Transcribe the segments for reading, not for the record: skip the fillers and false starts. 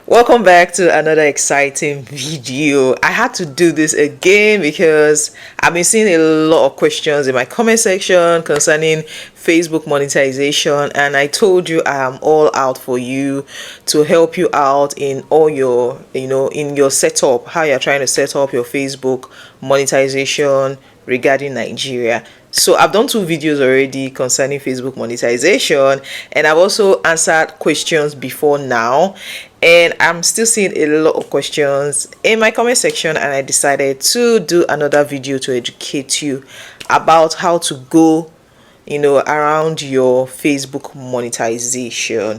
Welcome back to another exciting video. I had to do this again because I've been seeing a lot of questions in my comment section concerning Facebook monetization, and I told you I am all out for you to help you out in all your in your setup, how you're trying to set up your Facebook monetization regarding Nigeria. So I've done 2 videos already concerning Facebook monetization, and I've also answered questions before now, and I'm still seeing a lot of questions in my comment section, and I decided to do another video to educate you about how to go around your Facebook monetization.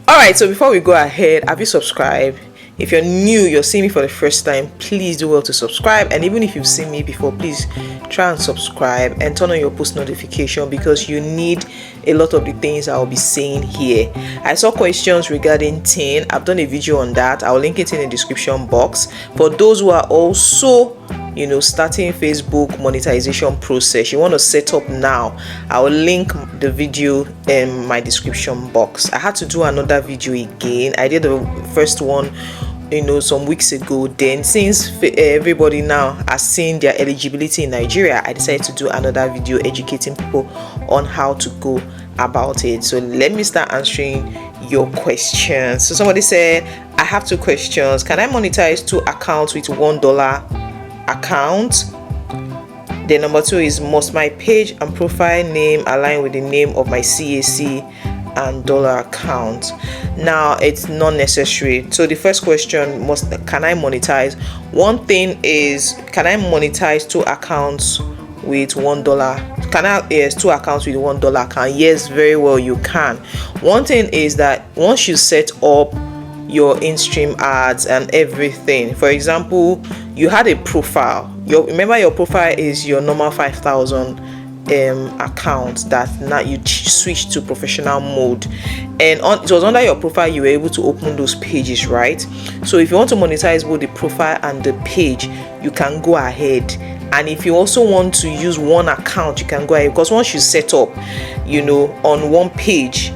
Alright, so before we go ahead, have you subscribed? If you're new, you're seeing me for the first time, please do well to subscribe. And even if you've seen me before, please try and subscribe and turn on your post notification, because you need a lot of the things I'll be saying here. I saw questions regarding TIN. I've done a video on that. I'll link it in the description box. For those who are also starting Facebook monetization process, you want to set up now, I will link the video in my description box. I had to do another video again. I did the first one some weeks ago. Then since everybody now has seen their eligibility in Nigeria, I decided to do another video educating people on how to go about it. So let me start answering your questions. So somebody said, I have 2 questions. Can I monetize 2 accounts with $1 account? The number 2 is, must my page and profile name align with the name of my CAC and dollar account? Now, it's not necessary. So the first question, can I monetize? One thing is, can I monetize 2 accounts with $1? Can I? Yes, 2 accounts with $1 account. Yes, very well, you can. One thing is that once you set up your in-stream ads and everything, for example, you had a profile. Remember, your profile is your normal 5,000 account that now you switch to professional mode, and it was under your profile you were able to open those pages, right? So if you want to monetize both the profile and the page, you can go ahead. And if you also want to use one account, you can go ahead, because once you set up on one page,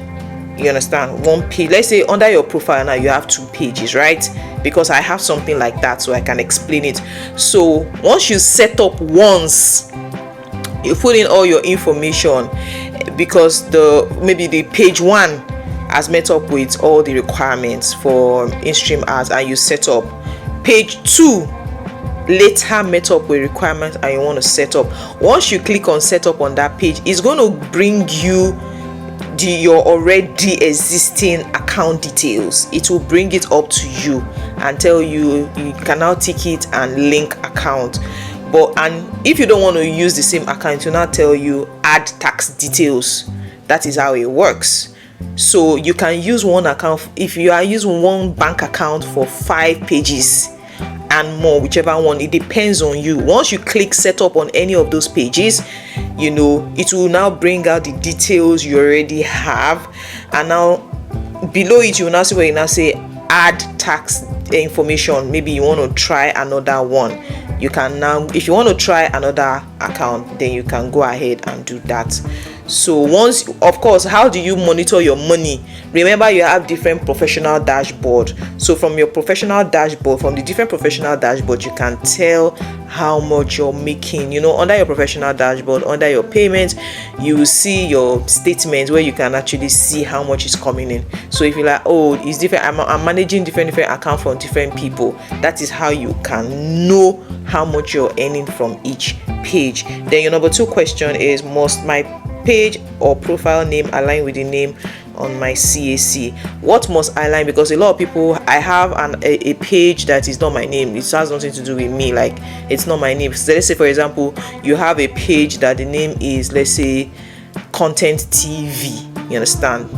you understand, one page, let's say under your profile now you have 2 pages, right? Because I have something like that, so I can explain it. So once you set up once, you put in all your information, because maybe the page 1 has met up with all the requirements for in-stream ads, and you set up. Page 2 later met up with requirements and you want to set up. Once you click on set up on that page, it's going to bring you your already existing account details. It will bring it up to you and tell you can now tick it and link account. And if you don't want to use the same account, it will now tell you add tax details. That is how it works. So you can use one account. If you are using one bank account for 5 pages and more, whichever one, it depends on you. Once you click set up on any of those pages, it will now bring out the details you already have, and now below it you will now see where you now say add tax information. Maybe you want to try another one. You can now, if you want to try another account, then you can go ahead and do that. So once, of course, how do you monitor your money? Remember, you have different professional dashboard. So from your professional dashboard, from the different professional dashboard, you can tell how much you're making. Under your professional dashboard, under your payments, you will see your statements where you can actually see how much is coming in. So if you're like, oh, it's different, I'm managing different accounts from different people, that is how you can know how much you're earning from each page. Then your number 2 question is, must my page or profile name align with the name on my CAC? What must align? Because a lot of people, I have a page that is not my name. It has nothing to do with me, like it's not my name. So let's say, for example, you have a page that the name is, let's say, Content TV. You understand?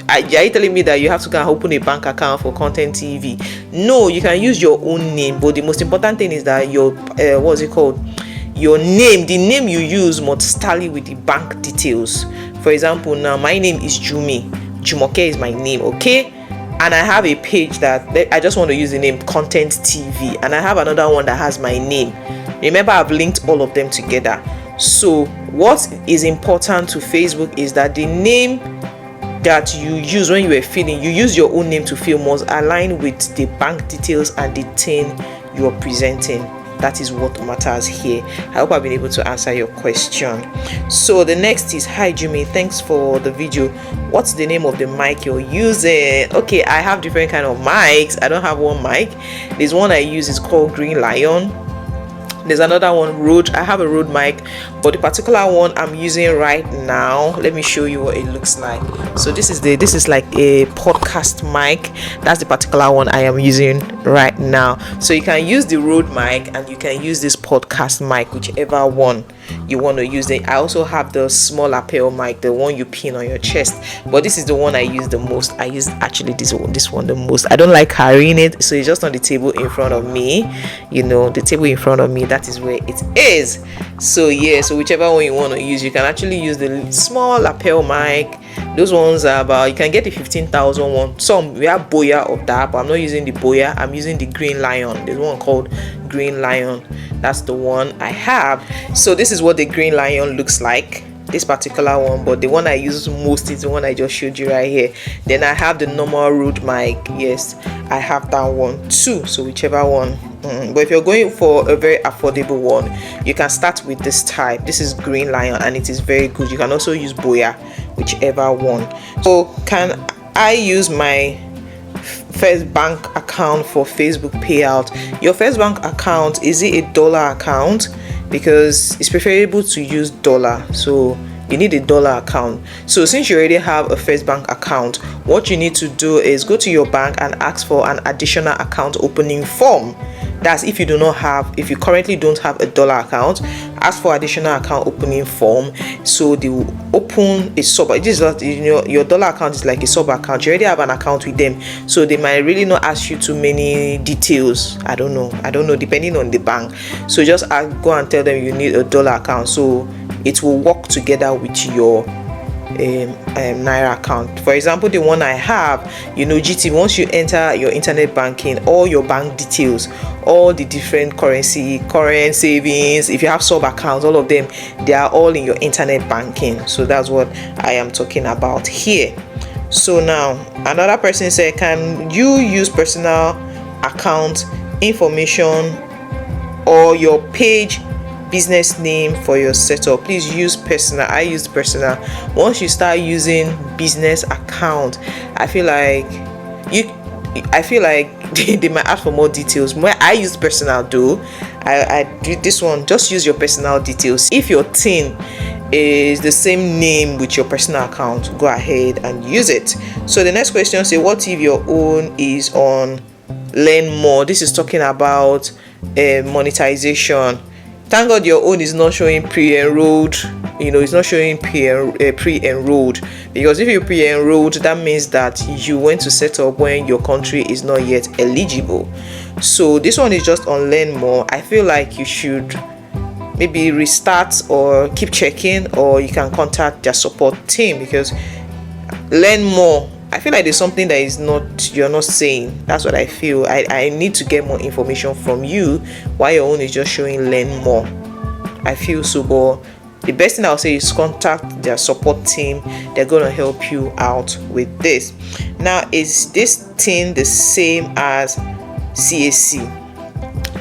Are you telling me that you have to go and open a bank account for Content TV? No, you can use your own name, but the most important thing is that your your name, the name you use, must tally with the bank details. For example, now my name is Jumoke is my name, okay? And I have a page that I just want to use the name Content TV, and I have another one that has my name. Remember, I've linked all of them together. So what is important to Facebook is that the name that you use when you are filling, you use your own name to fill, must align with the bank details and the thing you are presenting. That is what matters here. I hope I've been able to answer your question. So the next is, hi Jimmy, thanks for the video. What's the name of the mic you're using? Okay, I have different kind of mics. I don't have one mic. This one I use is called Green Lion. There's another one, Rode. I have a Rode mic, but the particular one I'm using right now, let me show you what it looks like. So this is like a podcast mic. That's the particular one I am using right now. So you can use the Rode mic and you can use this podcast mic, whichever one you want to use. I also have the small lapel mic, the one you pin on your chest, but this is the one I use the most. I use actually this one the most. I don't like carrying it, so it's just on the table in front of me. You know, the table in front of me, that is where it is. So yeah, so whichever one you want to use, you can actually use the small lapel mic. Those ones are about, you can get the 15,000 one. Some we have Boya of that, but I'm not using the Boya. I'm using the Green Lion. There's one called Green Lion. That's the one I have. So this is what the Green Lion looks like, this particular one, but the one I use most is the one I just showed you right here. Then I have the normal Rode mic. Yes, I have that one too. So whichever one. But if you're going for a very affordable one, you can start with this type. This is Green Lion and it is very good. You can also use Boya, whichever one. So can I use my first bank account for Facebook payout? Your first bank account, is it a dollar account? Because it's preferable to use dollar, so you need a dollar account. So since you already have a first bank account, what you need to do is go to your bank and ask for an additional account opening form. That's if you currently don't have a dollar account, ask for additional account opening form. So they will open a sub. It is not, your dollar account is like a sub account. You already have an account with them, so they might really not ask you too many details. I don't know, depending on the bank. So just go and tell them you need a dollar account, so it will work together with your Naira account. For example, the one I have, GT, once you enter your internet banking, all your bank details, all the different current savings, if you have sub accounts, all of them, they are all in your internet banking. So that's what I am talking about here. So now another person said, can you use personal account information or your page business name for your setup? Please use personal. I use personal. Once you start using business account, I feel like they might ask for more details. I use personal though. I do this one. Just use your personal details. If your thing is the same name with your personal account, go ahead and use it. So the next question says, what if your own is on learn more? This is talking about monetization. Thank God your own is not showing pre-enrolled. It's not showing pre-enrolled, because if you pre-enrolled, that means that you went to set up when your country is not yet eligible. So this one is just on learn more. I feel like you should maybe restart or keep checking, or you can contact their support team, because learn more, I feel like there's something that you're not saying. That's what I feel. I need to get more information from you while your own is just showing learn more. I feel so, but the best thing I'll say is contact their support team. They're going to help you out with this. Now, is this thing the same as CAC?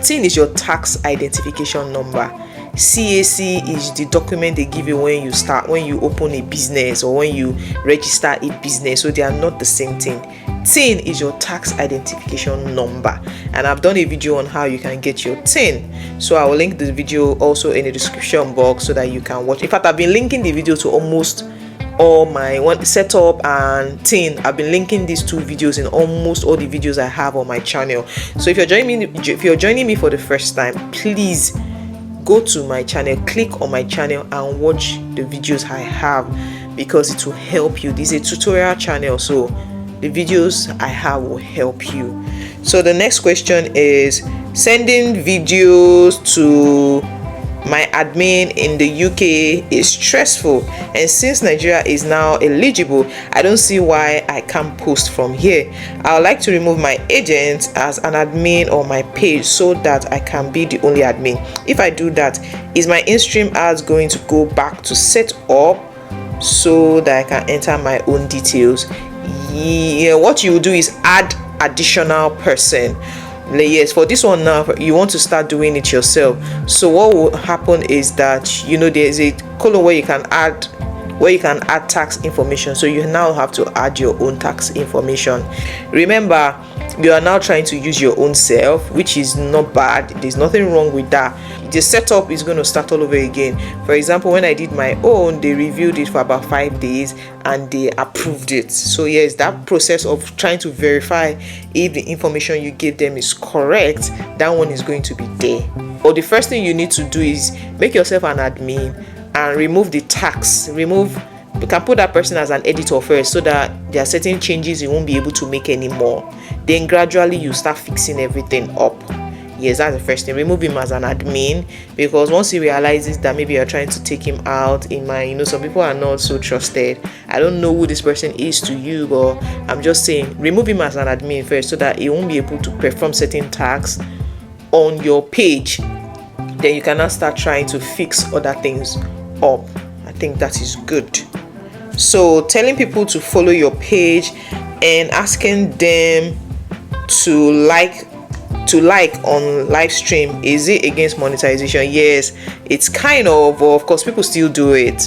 TIN is your tax identification number. CAC is the document they give you when you open a business or when you register a business. So they are not the same thing. TIN is your tax identification number, and I've done a video on how you can get your TIN. So I will link this video also in the description box so that you can watch. In fact, I've been linking the video to almost all my one setup and TIN. I've been linking these two videos in almost all the videos I have on my channel. So if you're joining me for the first time, please go to my channel, click on my channel and watch the videos I have, because it will help you. This is a tutorial channel, so the videos I have will help you. So the next question is, sending videos to my admin in the UK is stressful, and since Nigeria is now eligible, I don't see why I can't post from here. I would like to remove my agent as an admin on my page so that I can be the only admin. If I do that, is my in-stream ads going to go back to set up so that I can enter my own details? Yeah, what you will do is add additional person. Yes, for this one now, you want to start doing it yourself. So what will happen is that there's a column where you can add tax information. So you now have to add your own tax information. Remember, you are now trying to use your own self, which is not bad. There's nothing wrong with that. The setup is going to start all over again. For example, when I did my own, they reviewed it for about 5 days and they approved it. So yes, that process of trying to verify if the information you give them is correct, that one is going to be there. But the first thing you need to do is make yourself an admin and remove the tax. You can put that person as an editor first so that there are certain changes you won't be able to make anymore. Then gradually you start fixing everything up. Yes, that's the first thing. Remove him as an admin, because once he realizes that maybe you're trying to take him out in my, some people are not so trusted. I don't know who this person is to you, but I'm just saying remove him as an admin first so that he won't be able to perform certain tasks on your page. Then you can now start trying to fix other things up. I think that is good. So telling people to follow your page and asking them to like on live stream, is it against monetization? Yes, it's kind of course people still do it.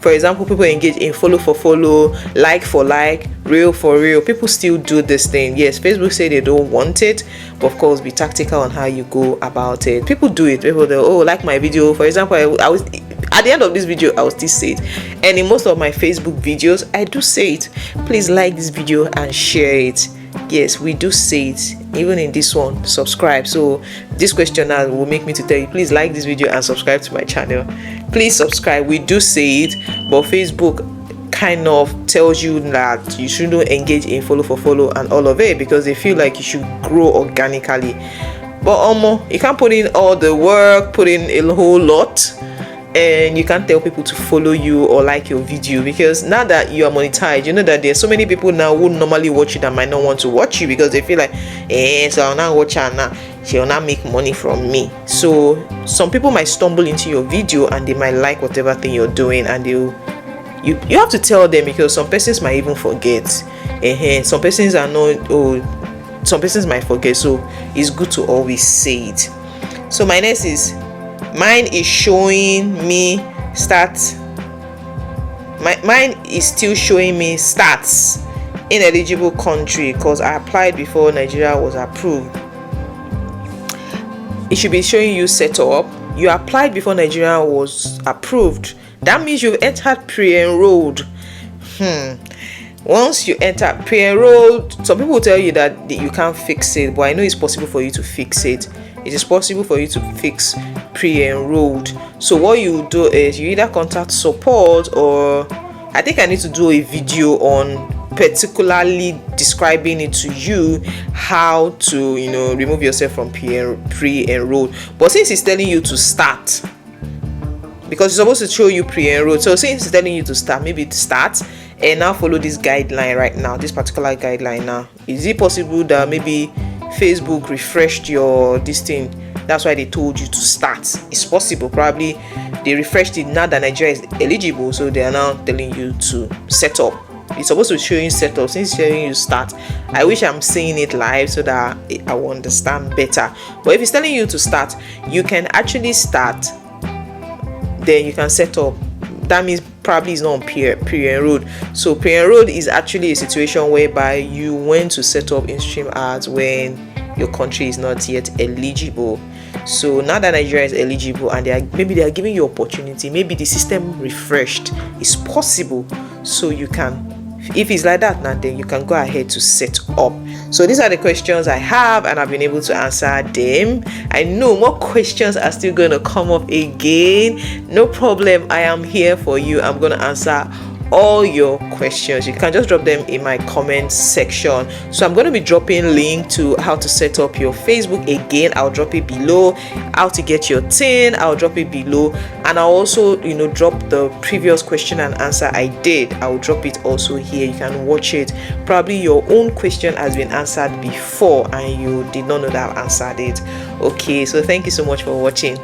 For example, people engage in follow for follow, like for like, real for real. People still do this thing. Yes, Facebook say they don't want it, but of course be tactical on how you go about it. People do it. People like my video, for example. I was at the end of this video, I will still say it, and in most of my Facebook videos I do say it. Please like this video and share it. Yes, we do say it. Even in this one, subscribe. So this question now will make me to tell you, please like this video and subscribe to my channel. Please subscribe. We do say it, but Facebook kind of tells you that you shouldn't engage in follow for follow and all of it, because they feel like you should grow organically. But you can't put in all the work, put in a whole lot, and you can't tell people to follow you or like your video, because now that you are monetized, you know that there's so many people now who normally watch you that might not want to watch you because they feel like, so I'll not watch her now, she'll not make money from me. So some people might stumble into your video and they might like whatever thing you're doing, and you have to tell them, because some persons might even forget. Some persons are not, some persons might forget, so it's good to always say it. So mine is showing me stats. Mine is still showing me stats ineligible country because I applied before Nigeria was approved. It should be showing you set up. You applied before Nigeria was approved. That means you've entered pre-enrolled. Once you enter pre-enrolled, some people will tell you that you can't fix it, but I know it's possible for you to fix it. It is possible for you to fix pre-enrolled. So what you do is you either contact support, or I think I need to do a video on particularly describing it to you how to remove yourself from pre-enrolled. But since it's telling you to start, because it's supposed to show you pre-enrolled, so since it's telling you to start, maybe start and now follow this guideline right now, this particular guideline. Now, is it possible that maybe Facebook refreshed your this thing, that's why they told you to start? It's possible. Probably they refreshed it now that Nigeria is eligible, so they are now telling you to set up. It's supposed to show you set up, since it's showing you start. I wish I'm saying it live so that I will understand better. But if it's telling you to start, you can actually start, then you can set up. That means probably it's not on pre-enrolled. So pre-enrolled is actually a situation whereby you went to set up in-stream ads when your country is not yet eligible. So now that Nigeria is eligible and maybe they are giving you opportunity, maybe the system refreshed, it's possible. So you can, if it's like that now, then you can go ahead to set up. So these are the questions I have, and I've been able to answer them. I know more questions are still going to come up again. No problem, I am here for you. I'm going to answer all your questions. You can just drop them in my comment section. So I'm going to be dropping link to how to set up your Facebook again. I'll drop it below. How to get your tin, I'll drop it below. And I'll also drop the previous question and answer I did. I'll drop it also here. You can watch it. Probably your own question has been answered before and you did not know that I've answered it. Okay, so thank you so much for watching.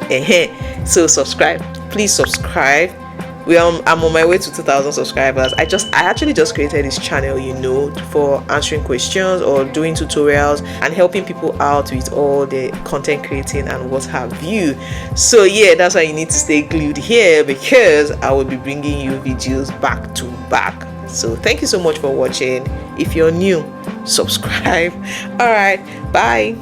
So subscribe, please subscribe. I'm on my way to 2,000 subscribers. I actually just created this channel for answering questions or doing tutorials and helping people out with all the content creating and what have you. So yeah, that's why you need to stay glued here, because I will be bringing you videos back to back. So thank you so much for watching. If you're new, subscribe. All right, bye.